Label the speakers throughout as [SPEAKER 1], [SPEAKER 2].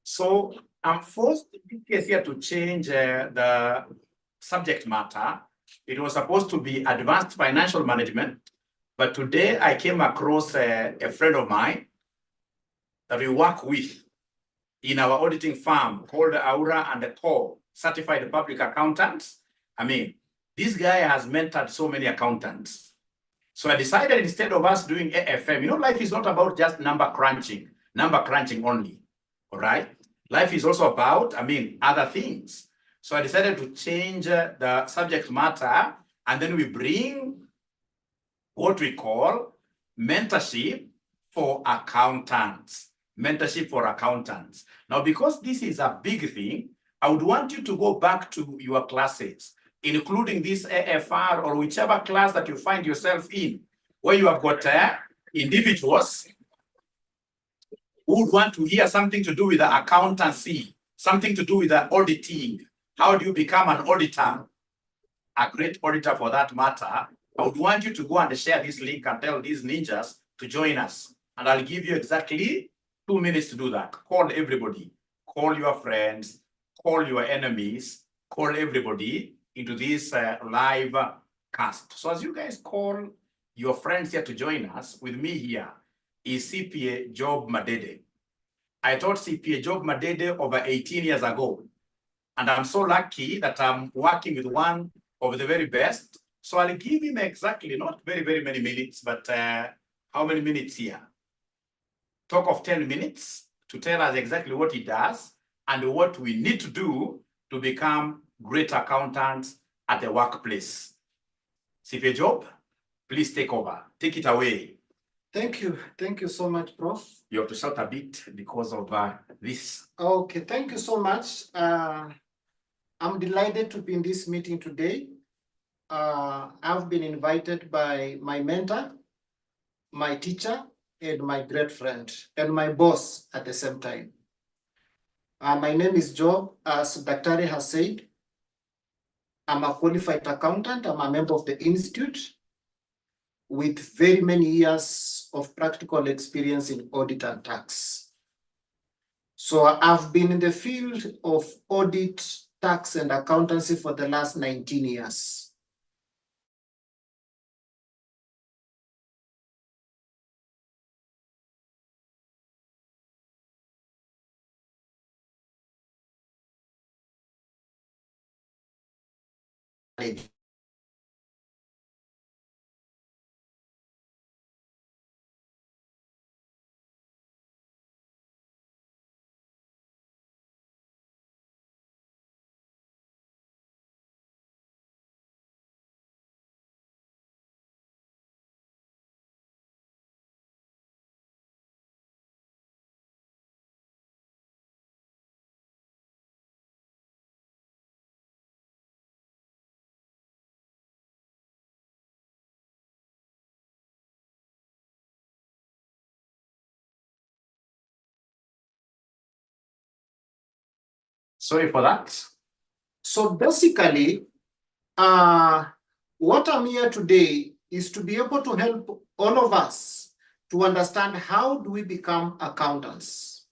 [SPEAKER 1] So I'm forced in this case here to change the subject matter. It was supposed to be advanced financial management, but today I came across a friend of mine that we work with in our auditing firm called Aura and Co. Certified Public Accountants. I mean, this guy has mentored so many accountants. So I decided instead of us doing AFM, you know, life is not about just number crunching only, all right? Life is also about, other things. So I decided to change the subject matter, and then we bring what we call mentorship for accountants. Mentorship for accountants. Now, because this is a big thing, I would want you to go back to your classes, including this AFR or whichever class that you find yourself in, where you have got individuals who would want to hear something to do with the accountancy, something to do with the auditing. How do you become an auditor? A great auditor for that matter. I would want you to go and share this link and tell these ninjas to join us. And I'll give you exactly 2 minutes to do that. Call everybody. Call your friends. Call your enemies. Call everybody into this live cast. So as you guys call your friends here to join us, with me here is CPA Job Madede. I taught CPA Job Madede over 18 years ago. And I'm so lucky that I'm working with one of the very best. So I'll give him exactly, not very, very many minutes, but how many minutes here? Talk of 10 minutes to tell us exactly what he does and what we need to do to become great accountants at the workplace. CPA Job, please take over. Take it away.
[SPEAKER 2] Thank you. Thank you so much, Prof.
[SPEAKER 1] You have to shout a bit because of this.
[SPEAKER 2] Okay, thank you so much. I'm delighted to be in this meeting today. I've been invited by my mentor, my teacher, and my great friend, and my boss at the same time. My name is Job. As Daktari has said, I'm a qualified accountant. I'm a member of the Institute with very many years of practical experience in audit and tax. So I've been in the field of audit, tax, and accountancy for the last 19 years.
[SPEAKER 1] Sorry for that.
[SPEAKER 2] So basically, what I'm here today is to be able to help all of us to understand how do we become accountants?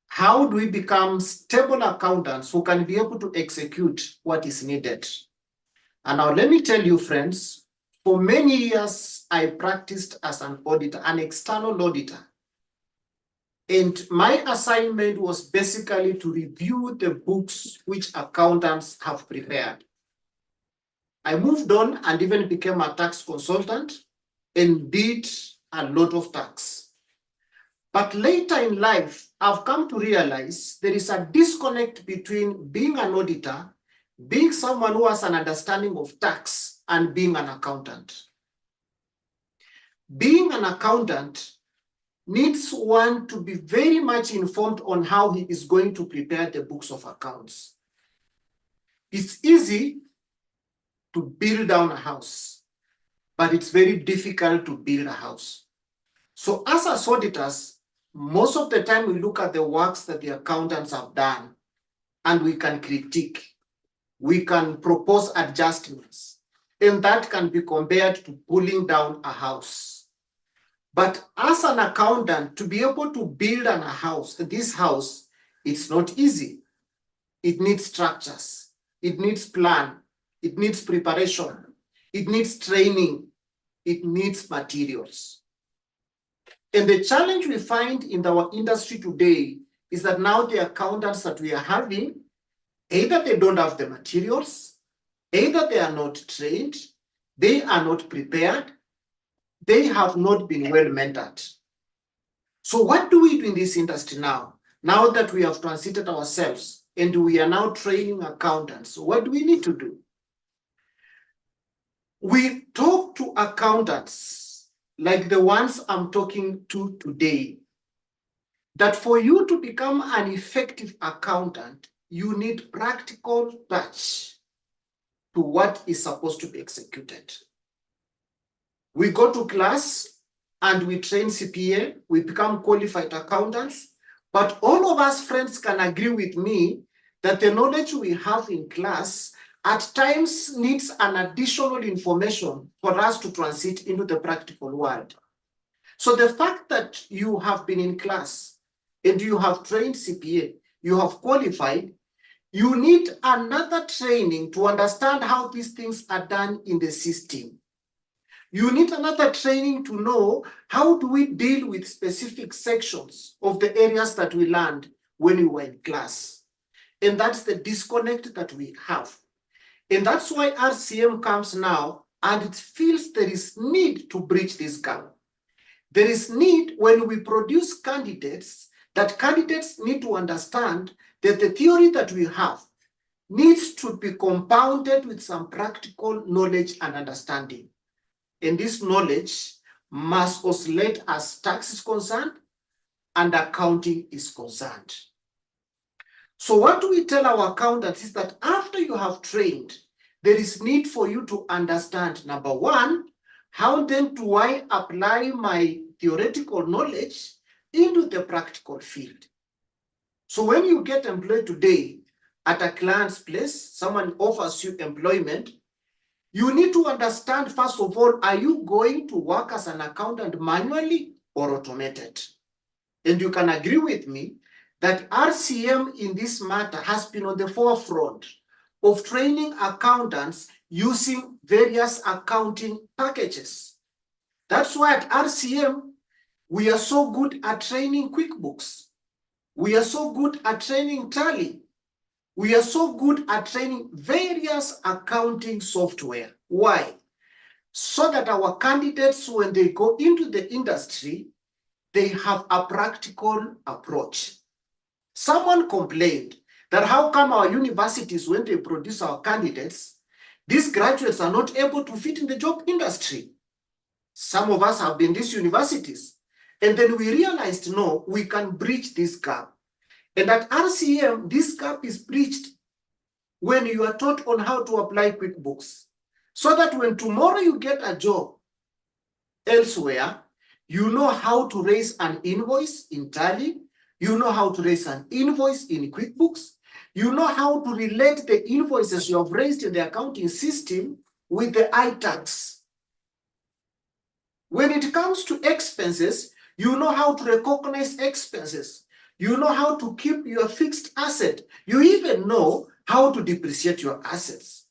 [SPEAKER 2] How do we become stable accountants who can be able to execute what is needed? And now let me tell you, friends, for many years, I practiced as an auditor, an external auditor. And my assignment was basically to review the books which accountants have prepared. I moved on and even became a tax consultant and did a lot of tax. But later in life, I've come to realize there is a disconnect between being an auditor, being someone who has an understanding of tax, and being an accountant. Being an accountant needs one to be very much informed on how he is going to prepare the books of accounts. It's easy to build down a house, but it's very difficult to build a house. So as auditors, most of the time we look at the works that the accountants have done and we can critique, we can propose adjustments, and that can be compared to pulling down a house. But as an accountant, to be able to build a house, this house It's not easy. It needs structures. It needs plan. It needs preparation. It needs training. It needs materials. And the challenge we find in our industry today is that now the accountants that we are having, either they don't have the materials, either they are not trained, they are not prepared, they have not been well mentored. So what do we do in this industry now? Now that we have transited ourselves and we are now training accountants, what do we need to do? We talk to accountants like the ones I'm talking to today, that for you to become an effective accountant, you need practical touch to what is supposed to be executed. We go to class and we train CPA, we become qualified accountants, but all of us friends can agree with me that the knowledge we have in class at times needs an additional information for us to transit into the practical world. So the fact that you have been in class and you have trained CPA, you have qualified, you need another training to understand how these things are done in the system. You need another training to know how do we deal with specific sections of the areas that we learned when we were in class. And that's the disconnect that we have. And that's why RCM comes now and it feels there is need to bridge this gap. There is need when we produce candidates, that candidates need to understand that the theory that we have needs to be compounded with some practical knowledge and understanding. And this knowledge must oscillate as tax is concerned and accounting is concerned. So what do we tell our accountants is that after you have trained, there is need for you to understand, number one, how then do I apply my theoretical knowledge into the practical field? So when you get employed today at a client's place, someone offers you employment, you need to understand, first of all, are you going to work as an accountant manually or automated? And you can agree with me that RCM in this matter has been on the forefront of training accountants using various accounting packages. That's why at RCM, we are so good at training QuickBooks. We are so good at training Tally. We are so good at training various accounting software. Why? So that our candidates, when they go into the industry, they have a practical approach. Someone complained that how come our universities, when they produce our candidates, these graduates are not able to fit in the job industry. Some of us have been in these universities. And then we realized, no, we can bridge this gap. And at RCM, this gap is bridged when you are taught on how to apply QuickBooks. So that when tomorrow you get a job elsewhere, you know how to raise an invoice in Tally, you know how to raise an invoice in QuickBooks, you know how to relate the invoices you have raised in the accounting system with the iTax. When it comes to expenses, you know how to recognize expenses. You know how to keep your fixed asset. You even know how to depreciate your assets.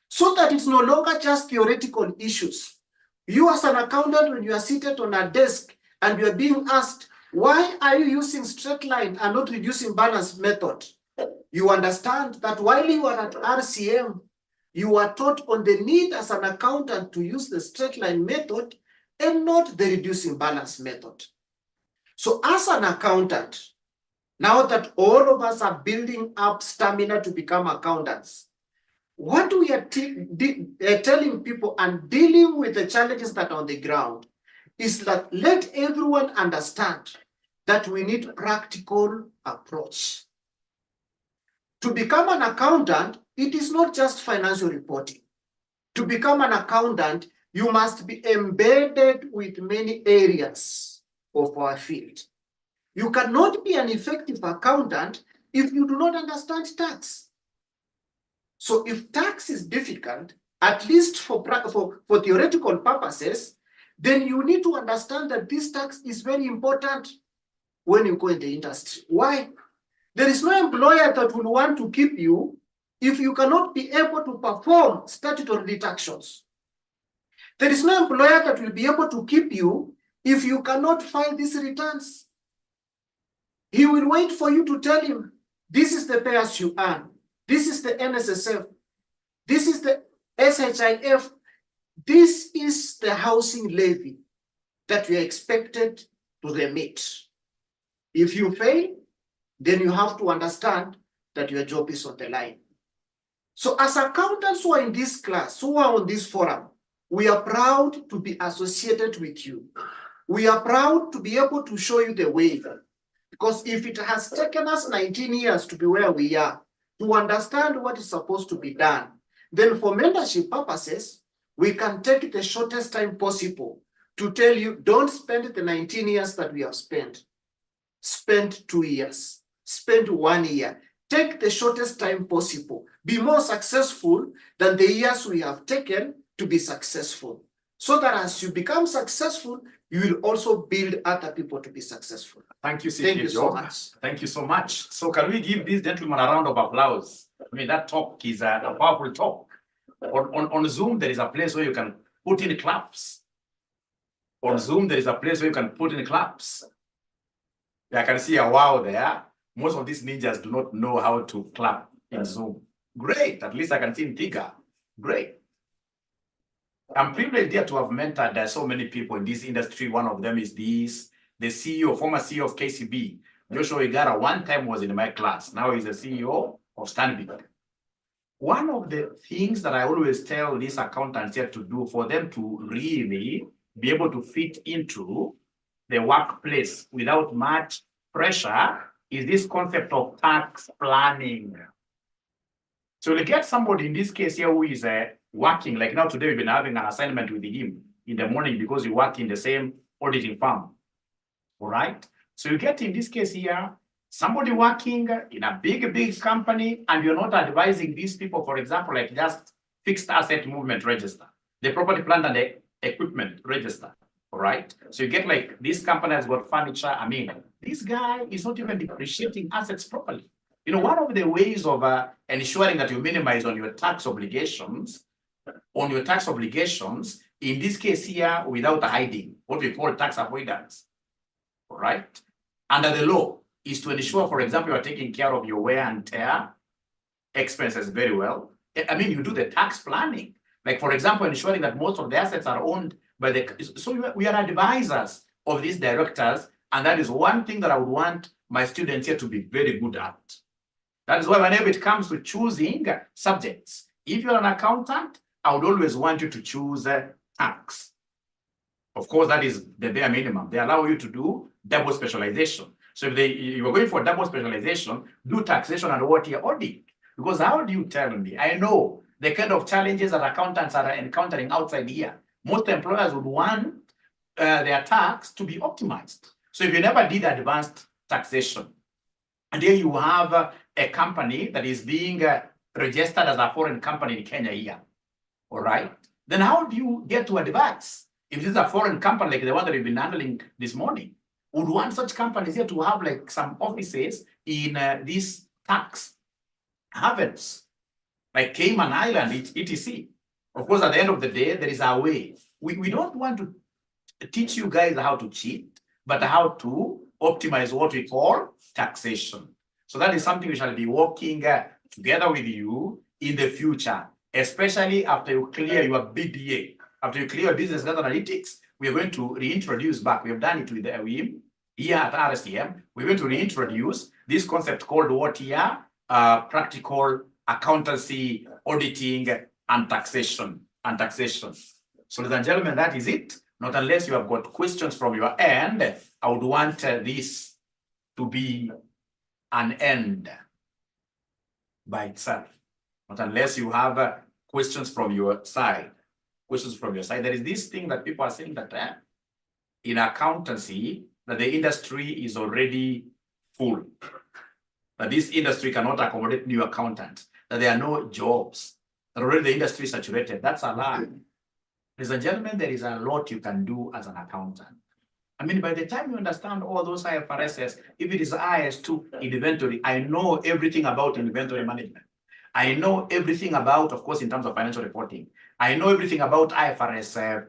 [SPEAKER 2] So that it's no longer just theoretical issues. You as an accountant, when you are seated on a desk and you are being asked, why are you using straight line and not reducing balance method? You understand that while you are at RCM, you are taught on the need as an accountant to use the straight line method and not the reducing balance method. So as an accountant, now that all of us are building up stamina to become accountants, what we are telling people and dealing with the challenges that are on the ground is that let everyone understand that we need practical approach. To become an accountant, it is not just financial reporting. To become an accountant, you must be embedded with many areas of our field. You cannot be an effective accountant if you do not understand tax. So if tax is difficult, at least for theoretical purposes, then you need to understand that this tax is very important when you go in the industry. Why? There is no employer that will want to keep you if you cannot be able to perform statutory deductions. There is no employer that will be able to keep you if you cannot file these returns. He will wait for you to tell him, this is the pay as you earn, this is the NSSF, this is the SHIF, this is the housing levy that we are expected to remit. If you fail, then you have to understand that your job is on the line. So as accountants who are in this class, who are on this forum, we are proud to be associated with you. We are proud to be able to show you the way. Because if it has taken us 19 years to be where we are, to understand what is supposed to be done, then for mentorship purposes, we can take the shortest time possible to tell you, don't spend the 19 years that we have spent. Spend 2 years, spend 1 year. Take the shortest time possible. Be more successful than the years we have taken to be successful. So that as you become successful, you will also build other people to be successful.
[SPEAKER 1] Thank you, CK
[SPEAKER 2] Thank you so
[SPEAKER 1] Job.
[SPEAKER 2] much.
[SPEAKER 1] Thank you so much. So can we give this gentleman a round of applause? I mean, that talk is a powerful talk. On Zoom, there is a place where you can put in claps. On Zoom, there is a place where you can put in claps. I can see a wow there. Most of these ninjas do not know how to clap in Zoom. Great. At least I can see in bigger. Great. I'm privileged here to have mentored so many people in this industry. One of them is the CEO, former CEO of KCB. Joshua Igara, one time was in my class. Now he's the CEO of Stanbic. One of the things that I always tell these accountants here to do for them to really be able to fit into the workplace without much pressure is this concept of tax planning. So you get somebody in this case here who is working, like now today we've been having an assignment with him in the morning because we work in the same auditing firm. All right. So you get in this case here, somebody working in a big company, and you're not advising these people, for example, like just fixed asset movement register, the property, plant and the equipment register. All right. So you get like this company has got furniture. I mean, this guy is not even depreciating assets properly. You know, one of the ways of ensuring that you minimize on your tax obligations, in this case here, without hiding, what we call tax avoidance, all right, under the law, is to ensure, for example, you are taking care of your wear and tear expenses very well. I mean, you do the tax planning, like, for example, ensuring that most of the assets are owned by the, so we are advisors of these directors, and that is one thing that I would want my students here to be very good at. That is why whenever it comes to choosing subjects, if you're an accountant, I would always want you to choose tax. Of course, that is the bare minimum. They allow you to do double specialization. So if you are going for double specialization, do taxation and audit. Because how do you tell me? I know the kind of challenges that accountants are encountering outside here. Most employers would want their tax to be optimized. So if you never did advanced taxation, and here you have a company that is being registered as a foreign company in Kenya here, all right? Then how do you get to advise? If this is a foreign company like the one that we've been handling this morning, would want such companies here to have like some offices in these tax havens, like Cayman Island, etc. Of course, at the end of the day, there is a way. We don't want to teach you guys how to cheat, but how to optimize what we call taxation. So that is something we shall be working together with you in the future, especially after you clear your BDA. After you clear business data analytics, we are going to reintroduce back. We have done it with WIM here at RCM. We're going to reintroduce this concept called what here? Practical accountancy, auditing, and taxation. So, ladies and gentlemen, that is it. Not unless you have got questions from your end, I would want this to be an end by itself. Not unless you have questions from your side. There is this thing that people are saying that in accountancy, that the industry is already full. That this industry cannot accommodate new accountants. That there are no jobs. That already the industry is saturated. That's a lie. Ladies and gentlemen, there is a lot you can do as an accountant. I mean, by the time you understand all those IFRSs, if it is IS2 inventory, I know everything about inventory management. I know everything about, of course, in terms of financial reporting. I know everything about IFRS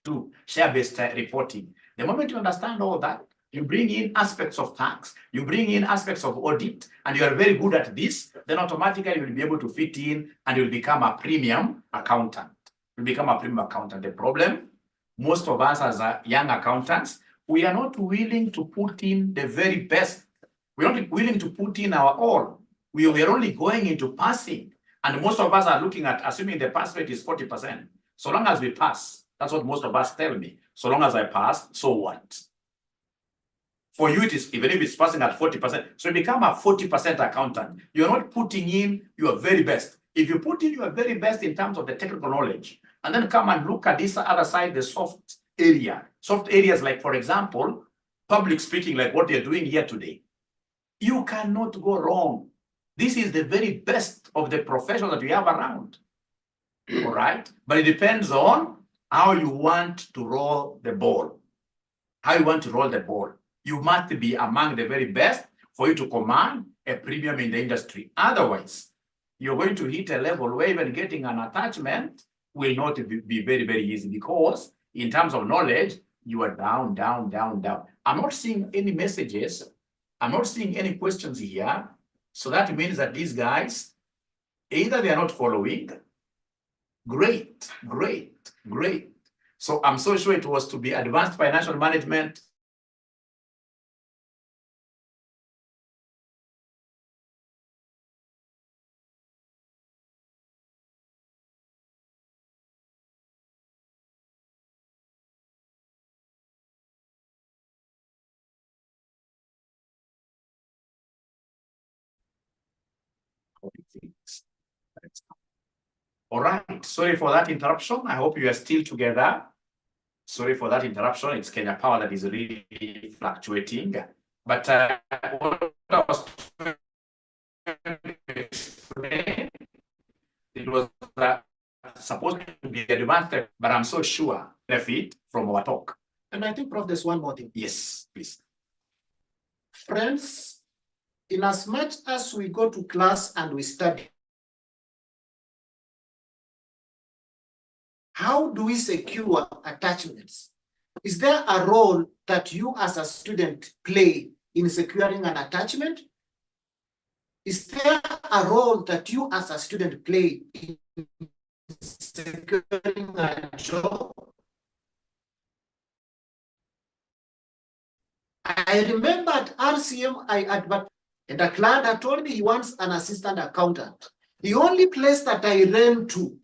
[SPEAKER 1] 2, share-based reporting. The moment you understand all that, you bring in aspects of tax, you bring in aspects of audit, and you are very good at this, then automatically you'll be able to fit in and you'll become a premium accountant. You'll become a premium accountant. The problem, most of us as young accountants, we are not willing to put in the very best. We're not willing to put in our all. We are only going into passing. And most of us are looking at assuming the pass rate is 40%. So long as we pass, that's what most of us tell me. So long as I pass, so what? For you, it is, even if it's passing at 40%, so you become a 40% accountant. You're not putting in your very best. If you put in your very best in terms of the technical knowledge, and then come and look at this other side, the soft area. Soft areas like, for example, public speaking, like what you're doing here today. You cannot go wrong. This is the very best of the profession that we have around. All right? But it depends on how you want to roll the ball. How you want to roll the ball. You must be among the very best for you to command a premium in the industry. Otherwise, you're going to hit a level where even getting an attachment will not be very, very easy, because in terms of knowledge, you are down, down, down, down. I'm not seeing any messages. I'm not seeing any questions here. So that means that these guys, either they are not following. Great, great, great. So I'm so sure it was to be advanced financial management. All right, sorry for that interruption. I hope you are still together. Sorry for that interruption. It's Kenya Power that is really fluctuating. But what I was explaining, it was supposed to be advanced, but I'm so sure benefit from our talk.
[SPEAKER 2] And I think, Prof, there's one more thing.
[SPEAKER 1] Yes, please.
[SPEAKER 2] Friends, in as much as we go to class and we study, how do we secure attachments? Is there a role that you as a student play in securing an attachment? Is there a role that you as a student play in securing a job? I remember at RCM, and a client had told me he wants an assistant accountant. The only place that I ran to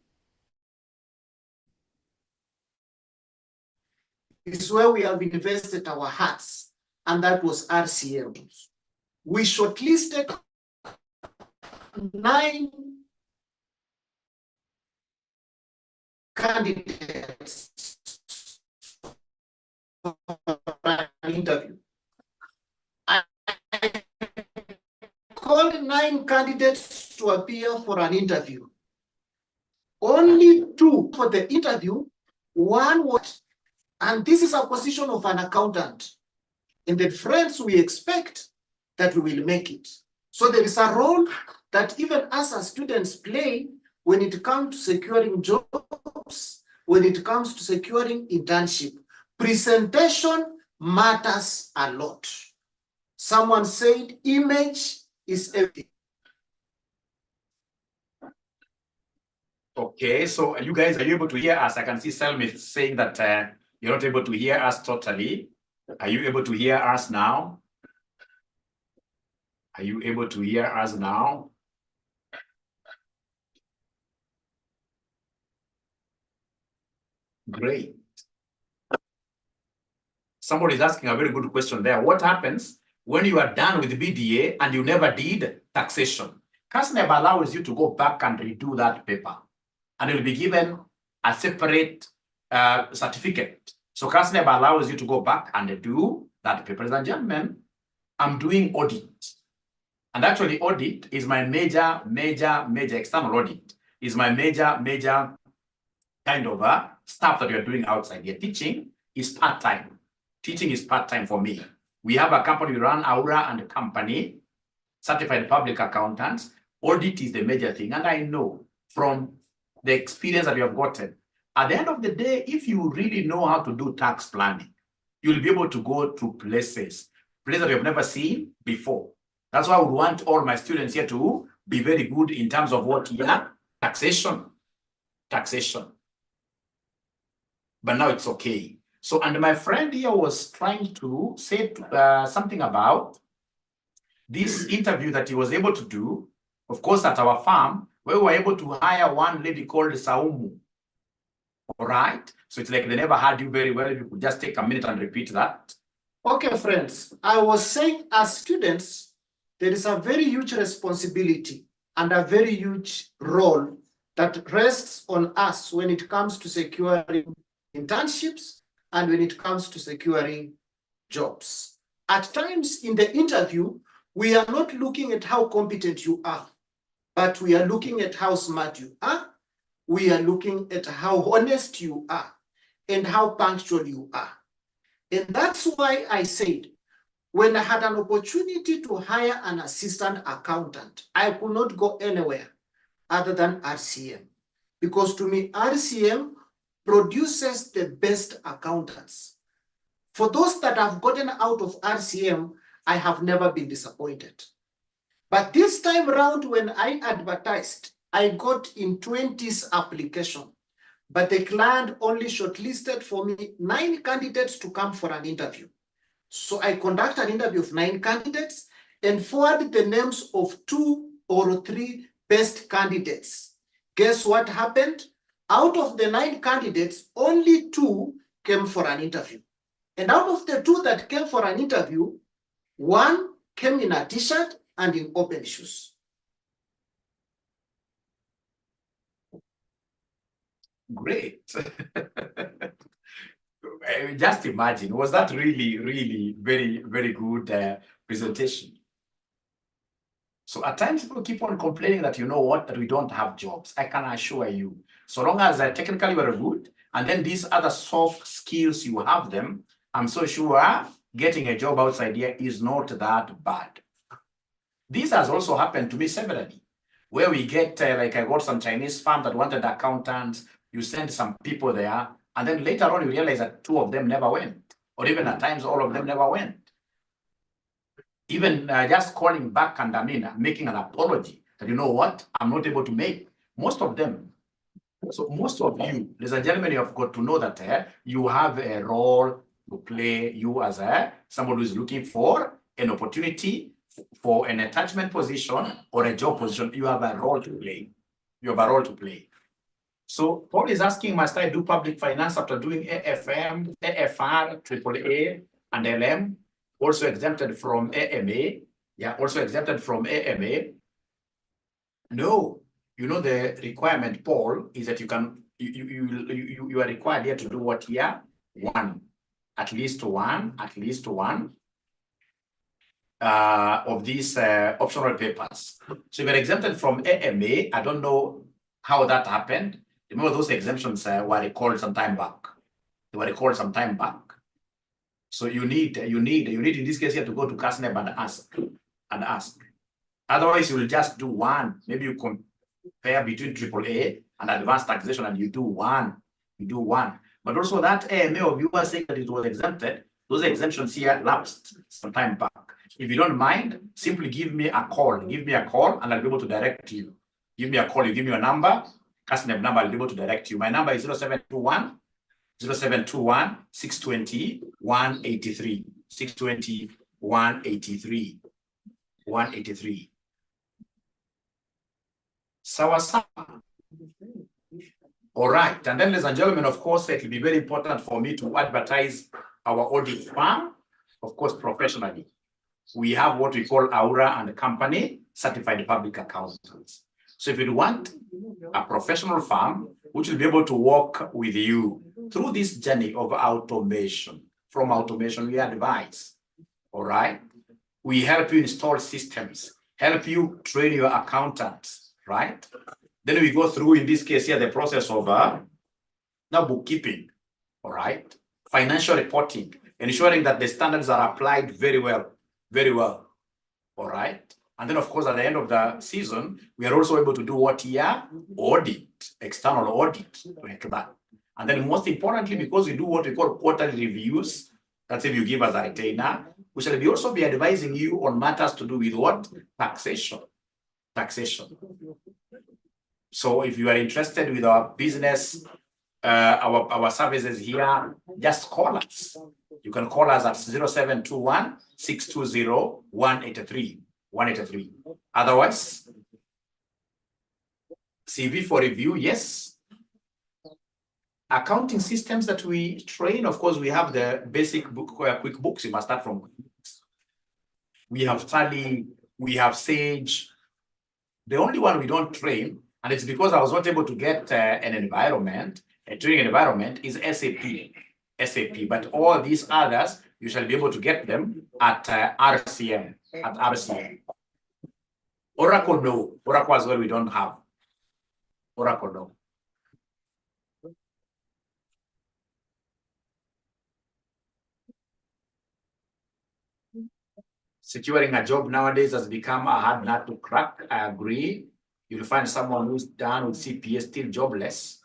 [SPEAKER 2] is where we have invested our hearts, and that was RCM. We shortlisted 9 candidates for an interview. I called 9 candidates to appear for an interview. Only 2 for the interview, 1 was, and this is a position of an accountant. And the friends, we expect that we will make it. So there is a role that even us as students play when it comes to securing jobs, when it comes to securing internship. Presentation matters a lot. Someone said image is everything.
[SPEAKER 1] Okay, so you guys, are you able to hear us? I can see Selmy saying that you're not able to hear us totally. Are you able to hear us now? Are you able to hear us now? Great. Somebody is asking a very good question there. What happens when you are done with BDA and you never did taxation? KASNEB allows you to go back and redo that paper, and you'll be given a separate certificate. So KASNEB allows you to go back and do that paper. Ladies and gentlemen, I'm doing audit. And actually audit is my major external audit is my major kind of stuff that you're doing outside here. Teaching is part-time. Teaching is part-time for me. We have a company, we run Aura and Company, certified public accountants. Audit is the major thing. And I know from the experience that you have gotten, at the end of the day, if you really know how to do tax planning, you'll be able to go to places that you've never seen before. That's why I would want all my students here to be very good in terms of what? Yeah, taxation. But now it's okay. So, and my friend here was trying to say something about this interview that he was able to do, of course, at our farm, where we were able to hire one lady called Saumu. All right. So it's like they never heard you very well. If you could just take a minute and repeat that.
[SPEAKER 2] Okay, friends. I was saying, as students, there is a very huge responsibility and a very huge role that rests on us when it comes to securing internships and when it comes to securing jobs. At times in the interview, we are not looking at how competent you are, but we are looking at how smart you are. We are looking at how honest you are and how punctual you are. And that's why I said, when I had an opportunity to hire an assistant accountant, I could not go anywhere other than RCM. Because to me, RCM produces the best accountants. For those that have gotten out of RCM, I have never been disappointed. But this time around, when I advertised, I got in 20s application, but the client only shortlisted for me 9 candidates to come for an interview. So I conduct an interview of 9 candidates and forward the names of 2 or 3 best candidates. Guess what happened? Out of the 9 candidates, only 2 came for an interview. And out of the 2 that came for an interview, 1 came in a t-shirt and in open shoes.
[SPEAKER 1] Great. Just imagine, was that really very, very good presentation? So at times people keep on complaining that, you know what, that we don't have jobs. I can assure you, so long as technically we're good, and then these other soft skills, you have them, I'm so sure getting a job outside here is not that bad. This has also happened to me severally, where we get, like I got some Chinese firm that wanted accountants, you send some people there, and then later on you realize that 2 of them never went, or even at times all of them never went. Even just calling back and making an apology that, you know what, I'm not able to make most of them. So most of you, ladies and gentlemen, you have got to know that you have a role to play. You as somebody who is looking for an opportunity for an attachment position or a job position, you have a role to play. You have a role to play. So Paul is asking, must I do public finance after doing AFM, AFR, AAA, and LM? Also exempted from AMA. Yeah, also exempted from AMA. No, you know the requirement, Paul, is that you can you are required here to do what here? At least one of these optional papers. So if you're exempted from AMA, I don't know how that happened. Remember those exemptions were recalled some time back. They were recalled some time back. So you need in this case here to go to KASNEB and ask. Otherwise, you will just do one. Maybe you compare between AAA and advanced taxation, and you do one. But also that AMA of you are saying that it was exempted. Those exemptions here lapsed some time back. If you don't mind, simply give me a call. Give me a call, and I'll be able to direct you. Give me a call. You give me your number, KASNEB number. I'll be able to direct you. My number is 0721 620 183. 620 183. 183. Sawa. All right. And then, ladies and gentlemen, of course, it will be very important for me to advertise our audit firm, of course, professionally. We have what we call Aura and Company, certified public accountants. So if you want a professional firm, which will be able to work with you through this journey of automation, from automation, we advise, all right? We help you install systems, help you train your accountants, right? Then we go through, in this case here, the process of now bookkeeping, all right? Financial reporting, ensuring that the standards are applied very well, very well. All right. And then, of course, at the end of the season, we are also able to do what year audit, external audit, like that. And then, most importantly, because we do what we call quarterly reviews, that's if you give us a retainer, we shall be also be advising you on matters to do with what? Taxation. Taxation. So if you are interested with our business, our services here, just call us. You can call us at 0721 620 183. Otherwise, CV for review, yes. Accounting systems that we train, of course, we have the basic QuickBooks. You must start from QuickBooks. We have Tally, we have Sage. The only one we don't train, and it's because I was not able to get an environment, a training environment, is SAP. But all these others, you shall be able to get them at RCM. Oracle, no. Oracle as well, we don't have. Oracle, no. Securing a job nowadays has become a hard nut to crack. I agree. You'll find someone who's done with CPA still jobless.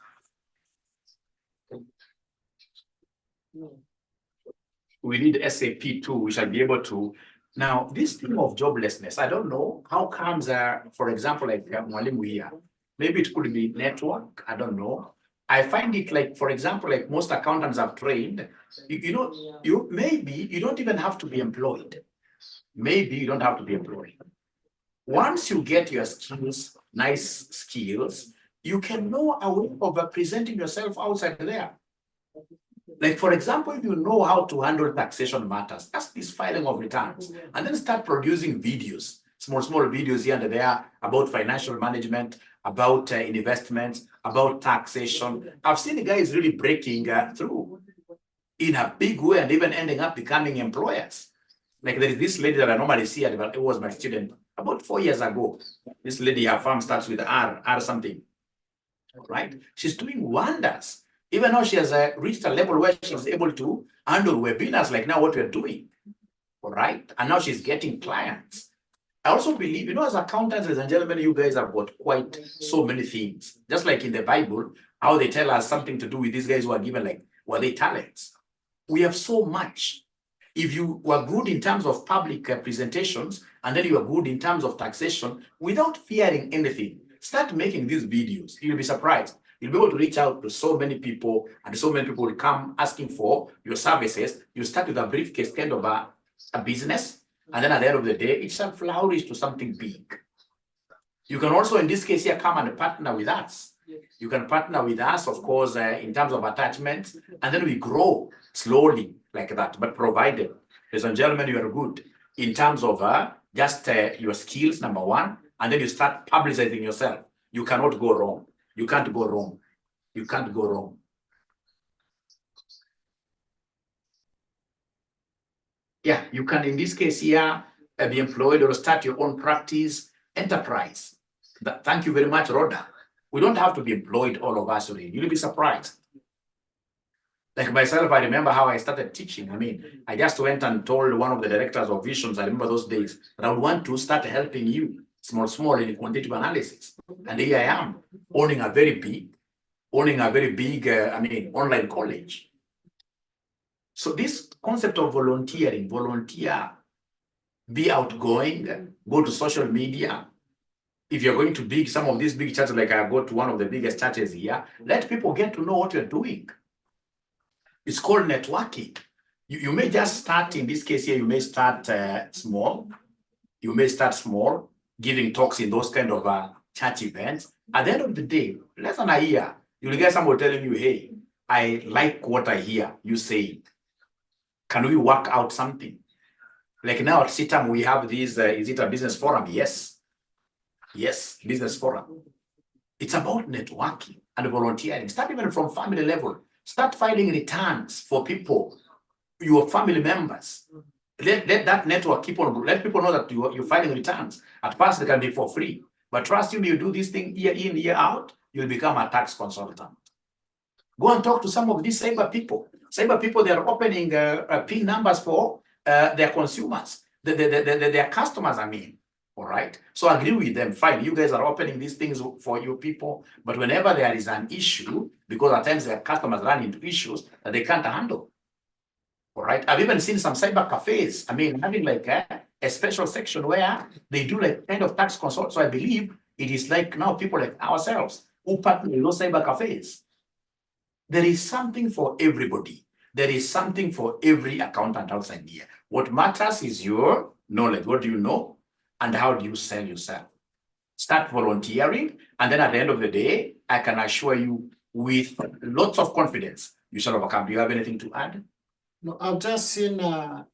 [SPEAKER 1] We need SAP too. We shall be able to. Now, this thing of joblessness, I don't know how comes, for example, like Mwalimu here. Maybe it could be network. I don't know. I find it like, for example, like most accountants have trained, maybe you don't even have to be employed. Maybe you don't have to be employed. Once you get your skills, nice skills, you can know a way of presenting yourself outside there. Like, for example, if you know how to handle taxation matters, that's this filing of returns, and then start producing videos, small videos here and there about financial management, about investments, about taxation. I've seen the guys really breaking through in a big way and even ending up becoming employers. Like there is this lady that I normally see, it was my student about 4 years ago. This lady, her farm starts with R something, right? She's doing wonders. Even now she has reached a level where she's able to handle webinars like now what we're doing, all right? And now she's getting clients. I also believe, you know, as accountants, ladies and gentlemen, you guys have got quite so many things. Just like in the Bible, how they tell us something to do with these guys who are given like, were they talents? We have so much. If you were good in terms of public presentations, and then you are good in terms of taxation, without fearing anything, start making these videos. You'll be surprised. You'll be able to reach out to so many people, and so many people will come asking for your services. You start with a briefcase, kind of a business, and then at the end of the day, it shall flourish to something big. You can also, in this case here, come and partner with us. You can partner with us, of course, in terms of attachments, and then we grow slowly like that. But provided, ladies and gentlemen, you are good in terms of just your skills, number one, and then you start publicizing yourself. You cannot go wrong. You can't go wrong. You can't go wrong. Yeah, you can, in this case here, be employed or start your own practice, enterprise. Thank you very much, Rhoda. We don't have to be employed, all of us. You'll be surprised. Like myself, I remember how I started teaching. I mean, I just went and told one of the directors of Visions, I remember those days, that I would want to start helping you, small in quantitative analysis. And here I am, owning a very big, online college. So this concept of volunteering, volunteer, be outgoing, go to social media. If you're going to some of these big churches, like I go to one of the biggest churches here, let people get to know what you're doing. It's called networking. You may just start, in this case here, you may start small. You may start small, giving talks in those kind of church events. At the end of the day, less than a year, you'll get someone telling you, hey, I like what I hear you say. Can we work out something? Like now at CITAM, we have this, is it a business forum? Yes. Yes, business forum. It's about networking and volunteering. Start even from family level. Start filing returns for people, your family members. Let that network keep on. Let people know that you're filing returns. At first, they can be for free. But trust you do this thing year in, year out, you'll become a tax consultant. Go and talk to some of these cyber people. Cyber people, they're opening PIN numbers for their consumers, their customers, I mean. All right. So I agree with them. Fine. You guys are opening these things for your people. But whenever there is an issue, because at times their customers run into issues that they can't handle. All right. I've even seen some cyber cafes. I mean, having like a special section where they do like kind of tax consult. So I believe it is like now people like ourselves who partner in those cyber cafes. There is something for everybody. There is something for every accountant outside here. What matters is your knowledge. What do you know? And how do you sell yourself? Start volunteering. And then at the end of the day, I can assure you with lots of confidence, you shall overcome. Do you have anything to add?
[SPEAKER 2] No, I've just seen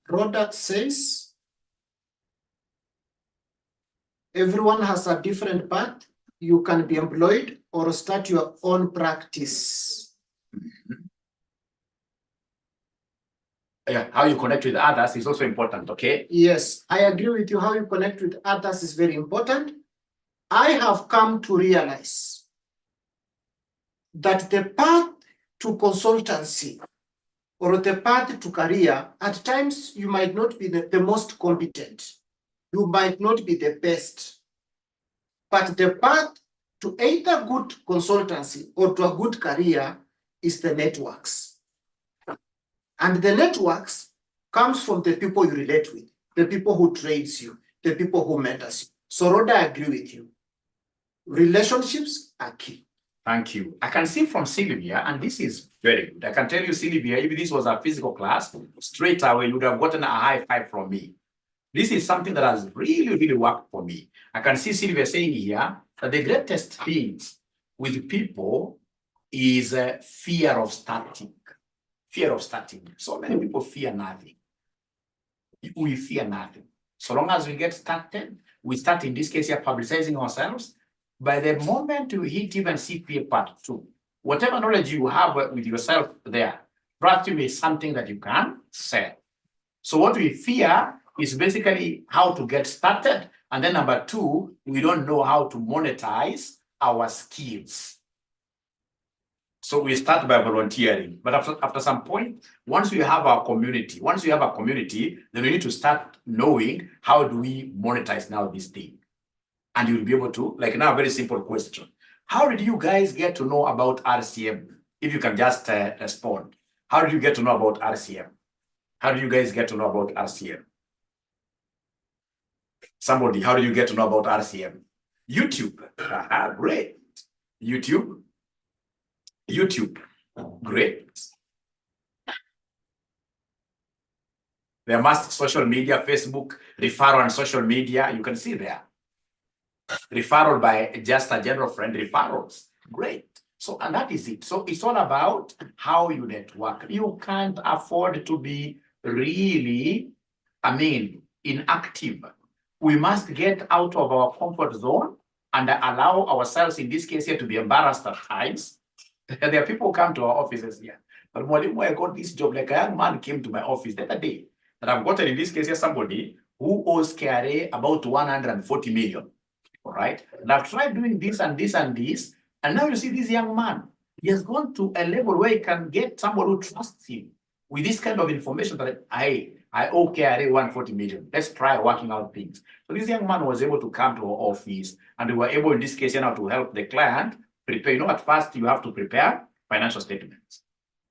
[SPEAKER 2] Rhoda says, everyone has a different path. You can be employed or start your own practice.
[SPEAKER 1] Yeah, how you connect with others is also important, okay?
[SPEAKER 2] Yes, I agree with you. How you connect with others is very important. I have come to realize that the path to consultancy or the path to career, at times you might not be the most competent. You might not be the best. But the path to either good consultancy or to a good career is the networks. And the networks comes from the people you relate with, the people who trains you, the people who mentors you. So Rhoda, I agree with you. Relationships are key.
[SPEAKER 1] Thank you. I can see from Sylvia, and this is very good. I can tell you, Sylvia, if this was a physical class, straight away you would have gotten a high five from me. This is something that has really, really worked for me. I can see Sylvia saying here that the greatest things with people is fear of starting. Fear of starting. So many people fear nothing. We fear nothing. So long as we get started, we start in this case here publicizing ourselves. By the moment you hit even CPA part 2, whatever knowledge you have with yourself there, practically is something that you can sell. So what we fear is basically how to get started. And then number 2, we don't know how to monetize our skills. So we start by volunteering, but after some point, once we have our community, then we need to start knowing how do we monetize now this thing. And you'll be able to, like now, a very simple question. How did you guys get to know about RCM? If you can just respond. How did you get to know about RCM? How do you guys get to know about RCM? Somebody, how do you get to know about RCM? YouTube. Great. YouTube. Great. There must social media, Facebook, referral and social media. You can see there. Referral by just a general friend, referrals. Great. So, and that is it. So it's all about how you network. You can't afford to be really, inactive. We must get out of our comfort zone and allow ourselves, in this case here, to be embarrassed at times. There are people who come to our offices here. But Mwalimu, I got this job, like a young man came to my office the other day, that I've gotten, in this case here, somebody who owes KRA about 140 million. All right. And I've tried doing this and this and this. And now you see this young man, he has gone to a level where he can get somebody who trusts him with this kind of information that I owe KRA 140 million. Let's try working out things. So this young man was able to come to our office, and we were able, in this case, to help the client prepare. You know, at first you have to prepare financial statements.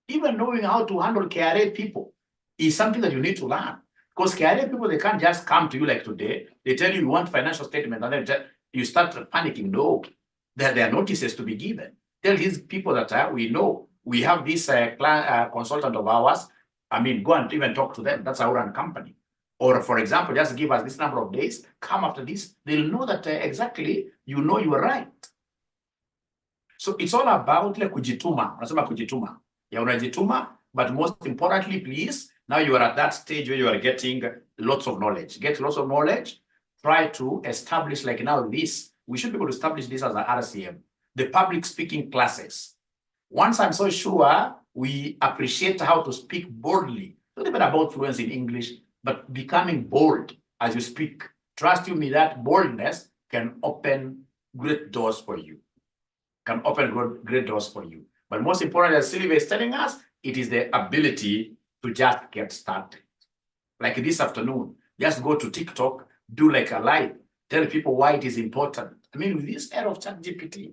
[SPEAKER 1] Even knowing how to handle KRA people is something that you need to learn. Because KRA people, they can't just come to you like today. They tell you want financial statement, and then you start panicking. No, there are notices to be given. Tell these people that we know. We have this consultant of ours. Go and even talk to them. That's our own company. Or, for example, just give us this number of days. Come after this. They'll know that exactly, you know you are right. So it's all about like kujituma. Unasema kujituma. Ya unajituma, but most importantly, please, now you are at that stage where you are getting lots of knowledge. Get lots of knowledge. Try to establish, like now this. We should be able to establish this as an RCM. The public speaking classes. Once I'm so sure we appreciate how to speak boldly, not even about fluency in English, but becoming bold as you speak. Trust you me, that boldness can open great doors for you. Can open great doors for you. But most importantly, as Sylvia is telling us, it is the ability to just get started. Like this afternoon, just go to TikTok, do like a live, tell people why it is important. I mean, with this era of ChatGPT,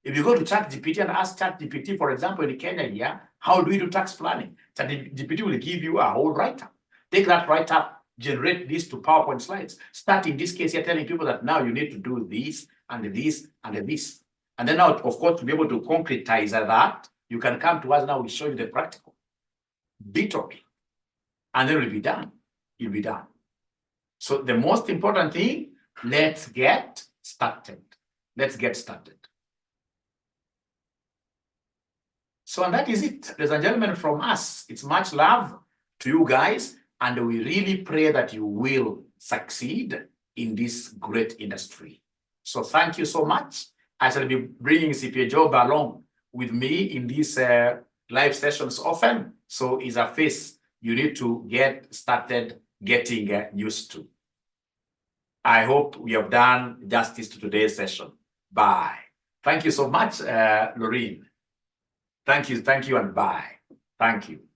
[SPEAKER 1] if you go to ChatGPT and ask ChatGPT, for example, in Kenya here, how do we do tax planning? ChatGPT will give you a whole write-up. Take that write-up, generate this to PowerPoint slides. Start in this case, you're telling people that now you need to do this and this and this. And then now, of course, to be able to concretize that, you can come to us now, we show you the practical bit of it. And then it will be done. You'll be done. So the most important thing, let's get started. Let's get started. So, and that is it, ladies and gentlemen, from us. It's much love to you guys, and we really pray that you will succeed in this great industry. So thank you so much. I shall be bringing CPA Job along with me in these live sessions often. So it's a face you need to get started getting used to. I hope we have done justice to today's session. Bye. Thank you so much, Lorraine. Thank you, and bye. Thank you.